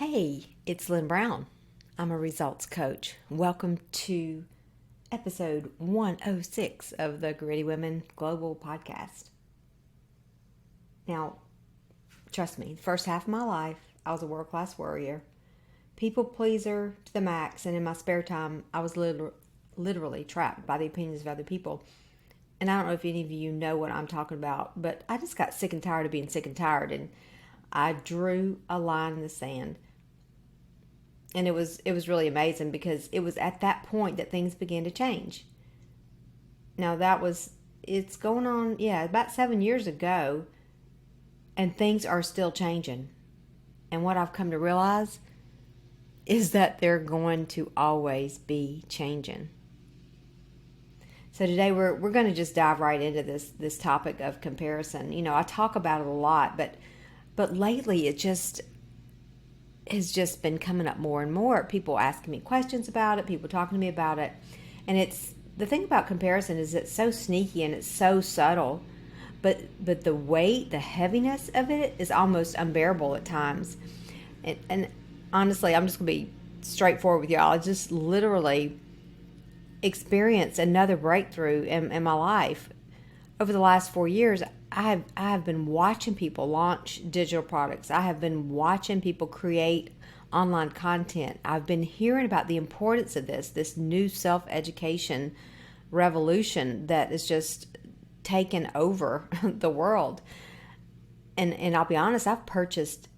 Hey, it's Lynn Brown. I'm a results coach. Welcome to episode 106 of the Gritty Women Global Podcast. Now, trust me, the first half of my life, I was a world-class warrior, people pleaser to the max, and in my spare time, I was literally trapped by the opinions of other people. And I don't know if any of you know what I'm talking about, but I just got sick and tired of being sick and tired, and I drew a line in the sand. And it was really amazing because it was at that point that things began to change. Now it's going on, about 7 years ago, and things are still changing. And what I've come to realize is that they're going to always be changing. So today we're going to just dive right into this topic of comparison. You know, I talk about it a lot, but lately it just has just been coming up more and more. People asking me questions about it, people talking to me about it. And it's the thing about comparison is it's so sneaky and it's so subtle, but the weight, the heaviness of it is almost unbearable at times. And honestly, I'm just going to be straightforward with y'all. I just literally experienced another breakthrough in my life. Over the last 4 years, I have been watching people launch digital products. I have been watching people create online content. I've been hearing about the importance of this new self-education revolution that is just taken over the world. And I'll be honest, I've purchased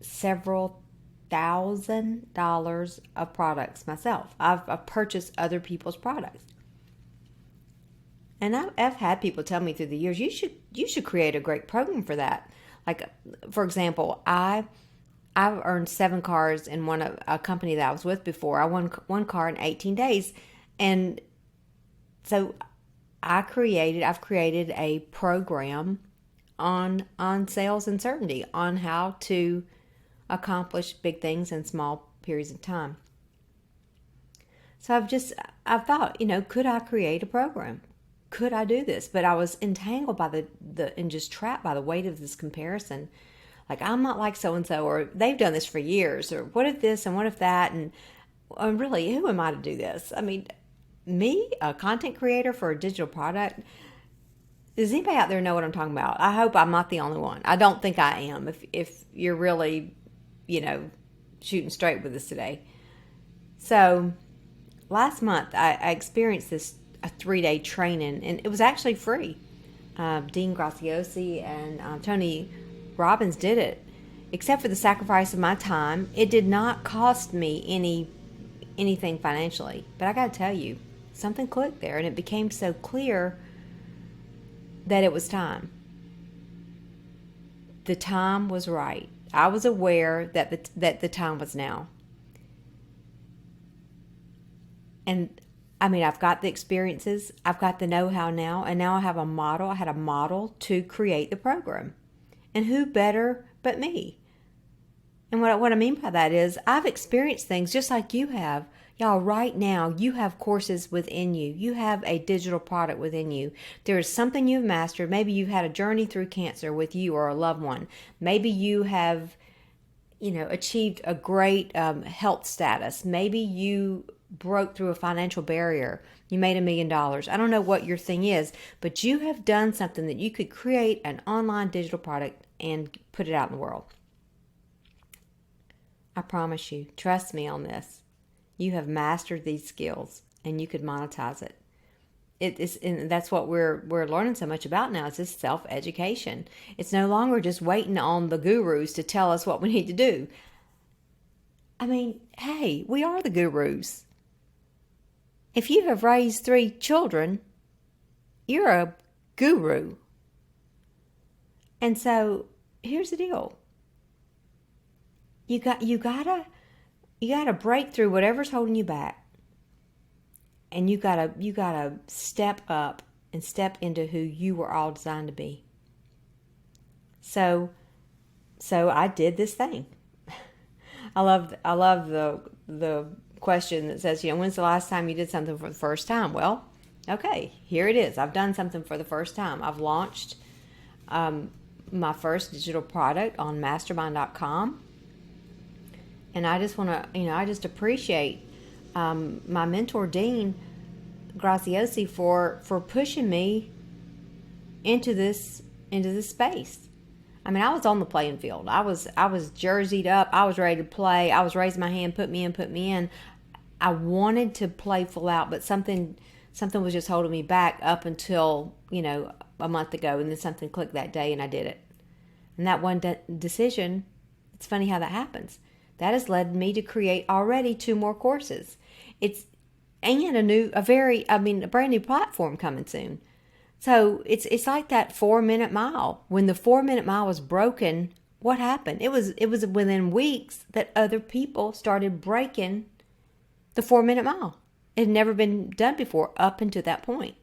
several $1,000s of products myself. I've purchased other people's products. And I've had people tell me through the years, you should create a great program for that. Like, for example, I've earned 7 cars in a company that I was with before. I won one car in 18 days. And so I've created a program on sales and certainty, on how to accomplish big things in small periods of time. So I've thought, could I create a program? Could I do this? But I was entangled by and just trapped by the weight of this comparison. Like, I'm not like so-and-so, or they've done this for years, or what if this and what if that? And really, who am I to do this? I mean, me, a content creator for a digital product? Does anybody out there know what I'm talking about? I hope I'm not the only one. I don't think I am. If you're really, shooting straight with us today. So last month, I experienced a 3-day training, and it was actually free. Dean Graziosi and Tony Robbins did it. Except for the sacrifice of my time, it did not cost me anything financially. But I got to tell you, something clicked there, and it became so clear that it was time. The time was right. I was aware that the time was now. And I mean, I've got the experiences, I've got the know-how now, and now I have a model. I had a model to create the program. And who better but me? And what I mean by that is I've experienced things just like you have. Y'all, right now, you have courses within you. You have a digital product within you. There is something you've mastered. Maybe you've had a journey through cancer with you or a loved one. Maybe you have, achieved a great health status. Maybe you broke through a financial barrier. You made $1 million. I don't know what your thing is, but you have done something that you could create an online digital product and put it out in the world. I promise you, trust me on this. You have mastered these skills and you could monetize it. And that's what we're learning so much about now, is this self-education. It's no longer just waiting on the gurus to tell us what we need to do. I mean, hey, we are the gurus. If you have raised 3 children, you're a guru. And so here's the deal. You gotta break through whatever's holding you back. And you gotta step up and step into who you were all designed to be. So I did this thing. I love the question that says, when's the last time you did something for the first time? Well, okay, here it is. I've done something for the first time. I've launched my first digital product on mastermind.com. And I just want to, I just appreciate my mentor, Dean Graziosi, for pushing me into this space. I mean, I was on the playing field. I was jerseyed up. I was ready to play. I was raising my hand, put me in. I wanted to play full out, but something was just holding me back up until, a month ago, and then something clicked that day and I did it. And that one decision, it's funny how that happens. That has led me to create already 2 more courses. And a brand new platform coming soon. So it's like that 4-minute mile. When the 4-minute mile was broken, what happened? It was within weeks that other people started breaking the 4-minute mile. It had never been done before up until that point.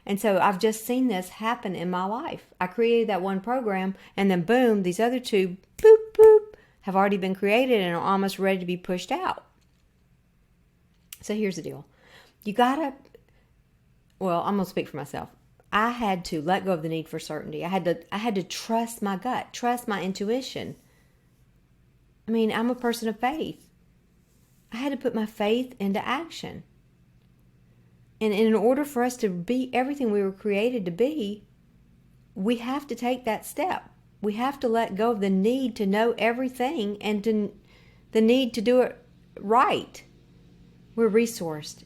And so I've just seen this happen in my life. I created that one program, and then boom, these other 2, boop, boop, have already been created and are almost ready to be pushed out. So here's the deal. I'm going to speak for myself. I had to let go of the need for certainty. I had to trust my gut, trust my intuition. I mean, I'm a person of faith. I had to put my faith into action. And in order for us to be everything we were created to be, we have to take that step. We have to let go of the need to know everything and the need to do it right. We're resourced.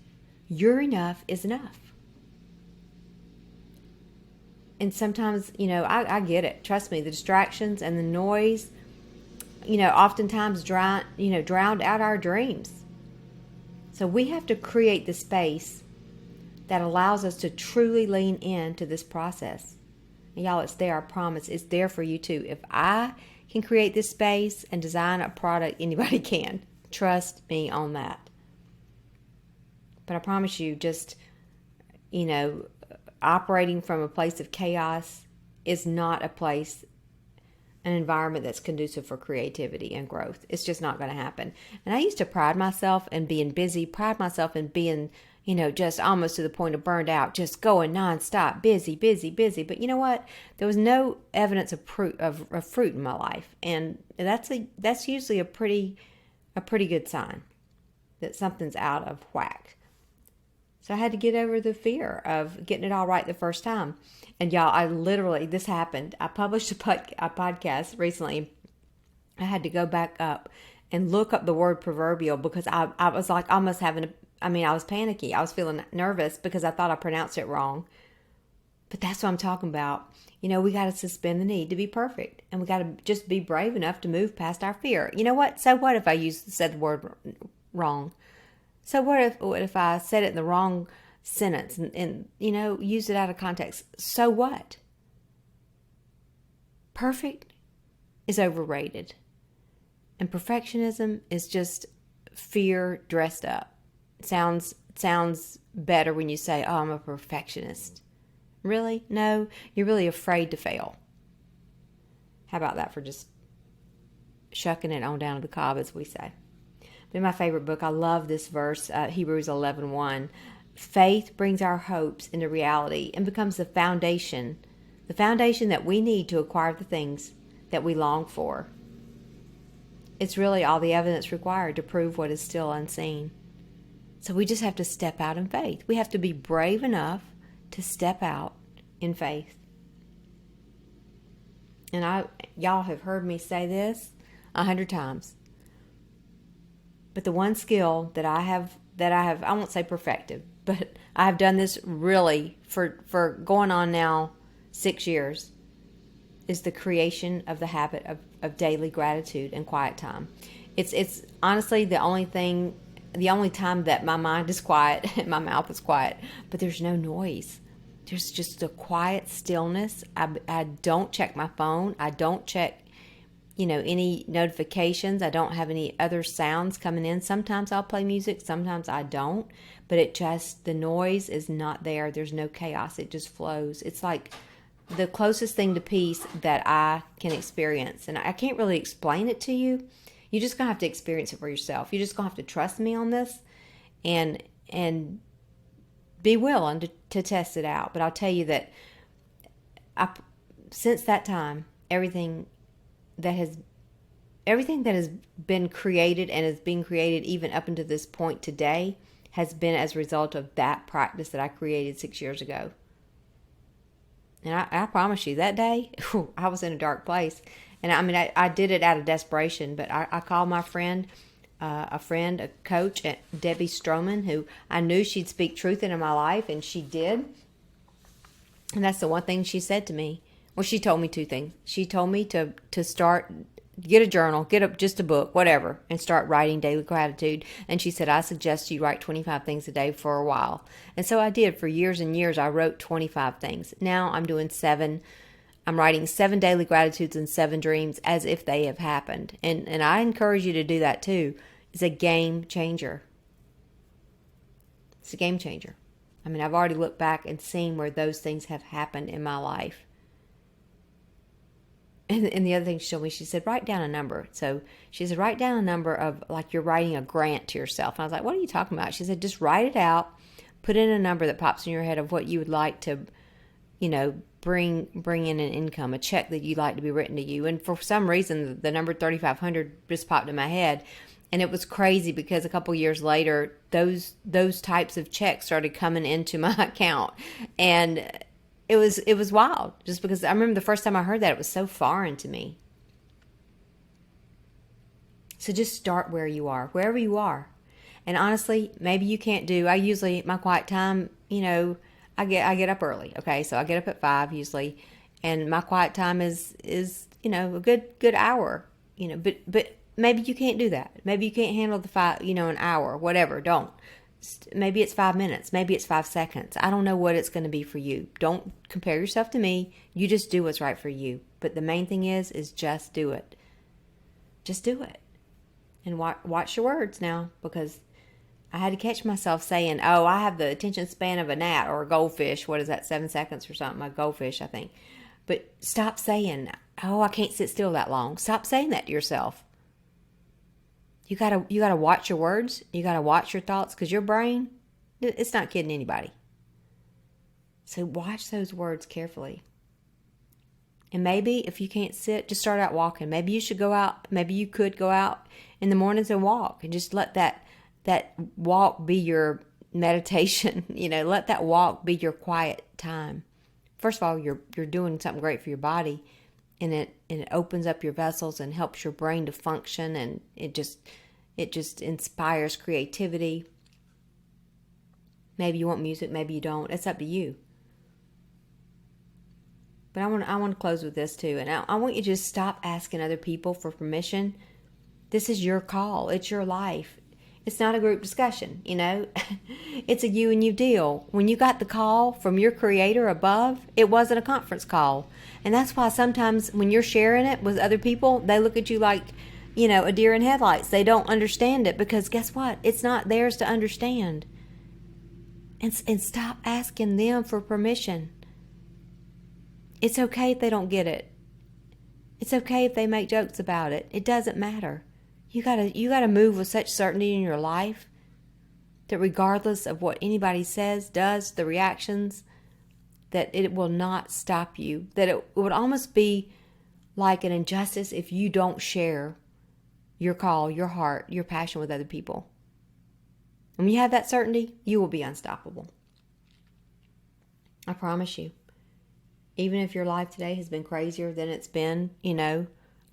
Your enough is enough. And sometimes, I get it. Trust me, the distractions and the noise, oftentimes drowned out our dreams. So we have to create the space that allows us to truly lean into this process. And y'all, it's there, I promise. It's there for you too. If I can create this space and design a product, anybody can. Trust me on that. But I promise you, just, operating from a place of chaos is not an environment that's conducive for creativity and growth. It's just not going to happen. And I used to pride myself in being busy, pride myself in being, just almost to the point of burned out, just going nonstop, busy. But you know what? There was no evidence of fruit in my life, and that's usually a pretty good sign that something's out of whack. So I had to get over the fear of getting it all right the first time. And y'all, this happened. I published a podcast recently. I had to go back up and look up the word proverbial because I was like almost I was panicky. I was feeling nervous because I thought I pronounced it wrong. But that's what I'm talking about. We got to suspend the need to be perfect. And we got to just be brave enough to move past our fear. You know what? So what if I said the word wrong? So what if I said it in the wrong sentence and use it out of context? So what? Perfect is overrated. And perfectionism is just fear dressed up. It sounds better when you say, "Oh, I'm a perfectionist." Really? No, you're really afraid to fail. How about that for just shucking it on down to the cob, as we say? In my favorite book, I love this verse, Hebrews 11:1. Faith brings our hopes into reality and becomes the foundation that we need to acquire the things that we long for. It's really all the evidence required to prove what is still unseen. So we just have to step out in faith. We have to be brave enough to step out in faith. And y'all have heard me say this 100 times. But the one skill that I have, I won't say perfected, but I have done this really for going on now 6 years, is the creation of the habit of daily gratitude and quiet time. It's honestly the only time that my mind is quiet and my mouth is quiet, but there's no noise. There's just a quiet stillness. I don't check my phone. I don't check any notifications. I don't have any other sounds coming in. Sometimes I'll play music, sometimes I don't, but the noise is not there. There's no chaos. It just flows. It's like the closest thing to peace that I can experience. And I can't really explain it to you. You're just going to have to experience it for yourself. You're just going to have to trust me on this and be willing to test it out. But I'll tell you that since that time, everything that has everything that has been created and is being created even up until this point today has been as a result of that practice that I created 6 years ago. And I promise you, that day, I was in a dark place. And I mean, I did it out of desperation, but I called my friend, a coach, Debbie Stroman, who I knew she'd speak truth into my life, and she did. And that's the one thing she said to me. Well, she told me two things. She told me to start, get a journal, just a book, whatever, and start writing daily gratitude. And she said, I suggest you write 25 things a day for a while. And so I did. For years and years, I wrote 25 things. Now I'm doing 7. I'm writing 7 daily gratitudes and 7 dreams as if they have happened. And I encourage you to do that too. It's a game changer. It's a game changer. I mean, I've already looked back and seen where those things have happened in my life. And the other thing she told me, she said, write down a number. So she said, write down a number of, like you're writing a grant to yourself. And I was like, what are you talking about? She said, just write it out. Put in a number that pops in your head of what you would like to, bring in an income, a check that you'd like to be written to you. And for some reason, the number 3,500 just popped in my head. And it was crazy because a couple years later, those types of checks started coming into my account. And it was wild, just because I remember the first time I heard that, it was so foreign to me. So just start where you are, wherever you are. And honestly, maybe you can't I usually, my quiet time, I get up early. Okay. So I get up at 5 usually, and my quiet time is, a good hour, but maybe you can't do that. Maybe you can't handle the 5, an hour, whatever. Don't. Maybe it's 5 minutes. Maybe it's 5 seconds. I don't know what it's going to be for you. Don't compare yourself to me. You just do what's right for you. But the main thing is just do it. Just do it. And watch your words now, because I had to catch myself saying, oh, I have the attention span of a gnat or a goldfish. What is that, 7 seconds or something? A goldfish, I think. But stop saying, oh, I can't sit still that long. Stop saying that to yourself. You gotta watch your words. You gotta watch your thoughts, because your brain, it's not kidding anybody. So watch those words carefully. And maybe if you can't sit, just start out walking. Maybe you should go out. Maybe you could go out in the mornings and walk, and just let that walk be your meditation. Let that walk be your quiet time. First of all, you're doing something great for your body. And it opens up your vessels and helps your brain to function, and it just inspires creativity. Maybe you want music, maybe you don't. It's up to you. But I want to close with this too, and I want you to just stop asking other people for permission. This is your call. It's your life. It's not a group discussion, It's a you and you deal. When you got the call from your creator above, it wasn't a conference call. And that's why sometimes when you're sharing it with other people, they look at you like, a deer in headlights. They don't understand it, because guess what? It's not theirs to understand. And stop asking them for permission. It's okay if they don't get it. It's okay if they make jokes about it. It doesn't matter. You gotta move with such certainty in your life that regardless of what anybody says, does, the reactions, that it will not stop you. That it would almost be like an injustice if you don't share your call, your heart, your passion with other people. When you have that certainty, you will be unstoppable. I promise you. Even if your life today has been crazier than it's been,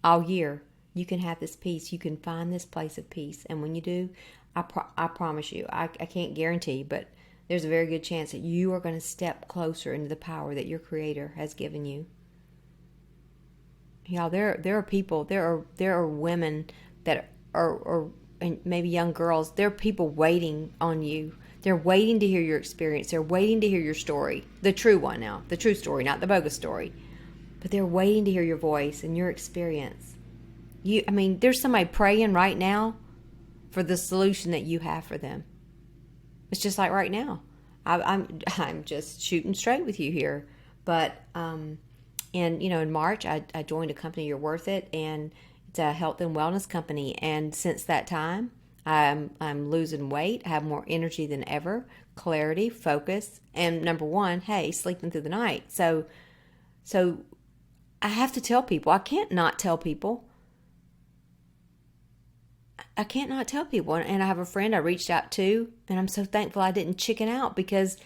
all year, you can have this peace. You can find this place of peace. And when you do, I promise you, I can't guarantee, but there's a very good chance that you are going to step closer into the power that your Creator has given you. Y'all, there are people, there are women that are and maybe young girls. There are people waiting on you. They're waiting to hear your experience. They're waiting to hear your story, the true one now, the true story, not the bogus story. But they're waiting to hear your voice and your experience. There's somebody praying right now for the solution that you have for them. It's just like right now. I'm just shooting straight with you here. But in March, I joined a company, You're Worth It, and it's a health and wellness company. And since that time, I'm losing weight. I have more energy than ever, clarity, focus, and number one, hey, sleeping through the night. So I have to tell people. I can't not tell people. I can't not tell people. And I have a friend I reached out to, and I'm so thankful I didn't chicken out, because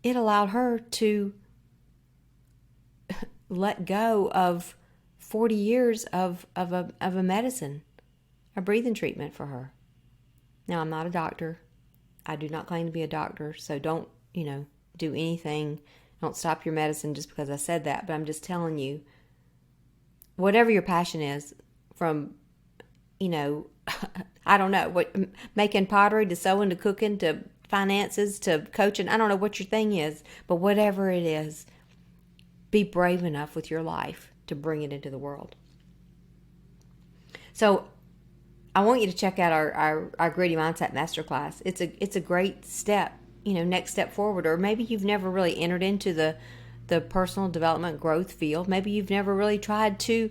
it allowed her to let go of 40 years of a medicine, a breathing treatment for her. Now, I'm not a doctor. I do not claim to be a doctor, so don't, do anything. Don't stop your medicine just because I said that. But I'm just telling you, whatever your passion is, from, I don't know, what, making pottery to sewing to cooking to finances to coaching. I don't know what your thing is, but whatever it is, be brave enough with your life to bring it into the world. So I want you to check out our Gritty Mindset Masterclass. It's a great step, next step forward. Or maybe you've never really entered into the personal development growth field. Maybe you've never really tried to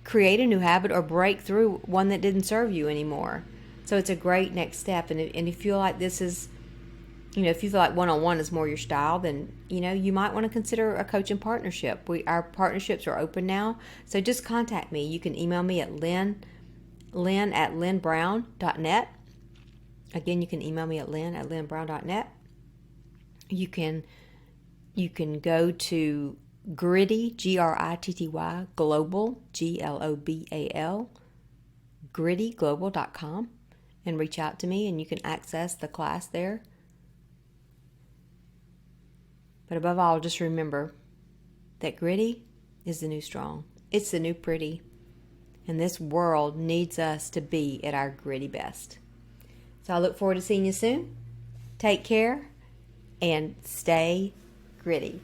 create a new habit or break through one that didn't serve you anymore. So it's a great next step. And if you feel like this is, if you feel like one-on-one is more your style, then, you might want to consider a coaching partnership. Our partnerships are open now. So just contact me. You can email me at lynn@lynnbrown.net. Again, you can email me at lynn@lynnbrown.net. You can go to Gritty, GRITTY, Global, GLOBAL, grittyglobal.com, and reach out to me, and you can access the class there. But above all, just remember that gritty is the new strong. It's the new pretty. And this world needs us to be at our gritty best. So I look forward to seeing you soon. Take care and stay gritty.